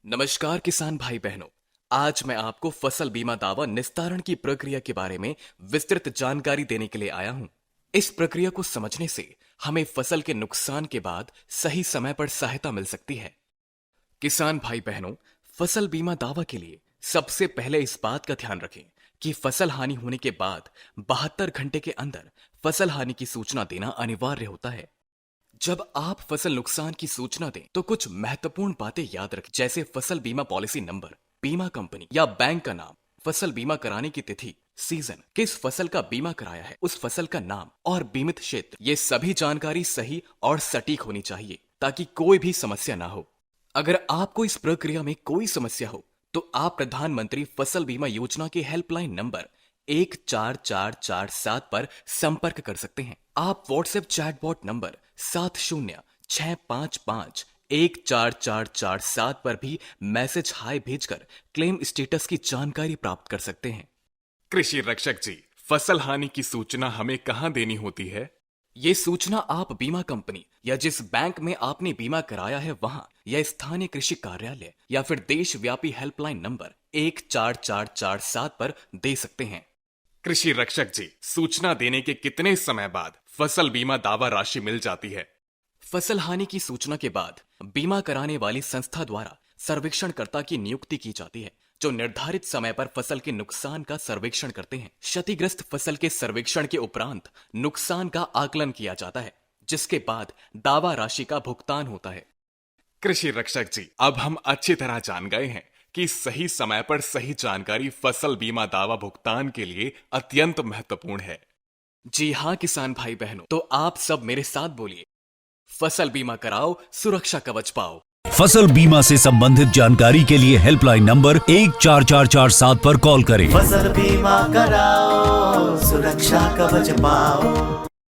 नमस्कार किसान भाई बहनों। आज मैं आपको फसल बीमा दावा निस्तारण की प्रक्रिया के बारे में विस्तृत जानकारी देने के लिए आया हूं। इस प्रक्रिया को समझने से हमें फसल के नुकसान के बाद सही समय पर सहायता मिल सकती है। किसान भाई बहनों, फसल बीमा दावा के लिए सबसे पहले इस बात का ध्यान रखें कि फसल हानि होने के बाद 72 घंटे के अंदर फसल हानि की सूचना देना अनिवार्य होता है। जब आप फसल नुकसान की सूचना दें तो कुछ महत्वपूर्ण बातें याद रखें, जैसे फसल बीमा पॉलिसी नंबर, बीमा कंपनी या बैंक का नाम, फसल बीमा कराने की तिथि, सीजन, किस फसल का बीमा कराया है, उस फसल का नाम और बीमित क्षेत्र। ये सभी जानकारी सही और सटीक होनी चाहिए ताकि कोई भी समस्या ना हो। अगर आपको इस प्रक्रिया में कोई समस्या हो तो आप प्रधानमंत्री फसल बीमा योजना के हेल्पलाइन नंबर 14447 पर संपर्क कर सकते हैं। आप व्हाट्सएप चैटबॉट नंबर 7065514447 पर भी मैसेज हाय भेजकर क्लेम स्टेटस की जानकारी प्राप्त कर सकते हैं। कृषि रक्षक जी, फसल हानि की सूचना हमें कहां देनी होती है? ये सूचना आप बीमा कंपनी या जिस बैंक में आपने बीमा कराया है वहां, या स्थानीय कृषि कार्यालय या फिर देशव्यापी हेल्पलाइन नंबर 14447 पर दे सकते हैं। कृषि रक्षक जी, सूचना देने के कितने समय बाद फसल बीमा दावा राशि मिल जाती है? फसल हानि की सूचना के बाद बीमा कराने वाली संस्था द्वारा सर्वेक्षणकर्ता की नियुक्ति की जाती है, जो निर्धारित समय पर फसल के नुकसान का सर्वेक्षण करते हैं। क्षतिग्रस्त फसल के सर्वेक्षण के उपरांत नुकसान का आकलन किया जाता है, जिसके बाद दावा राशि का भुगतान होता है। कृषि रक्षक जी, अब हम अच्छी तरह जान गए हैं कि सही समय पर सही जानकारी फसल बीमा दावा भुगतान के लिए अत्यंत महत्वपूर्ण है। जी हाँ किसान भाई बहनों, तो आप सब मेरे साथ बोलिए, फसल बीमा कराओ, सुरक्षा कवच पाओ। फसल बीमा से संबंधित जानकारी के लिए हेल्पलाइन नंबर 14447 पर कॉल करें। फसल बीमा कराओ, सुरक्षा कवच पाओ।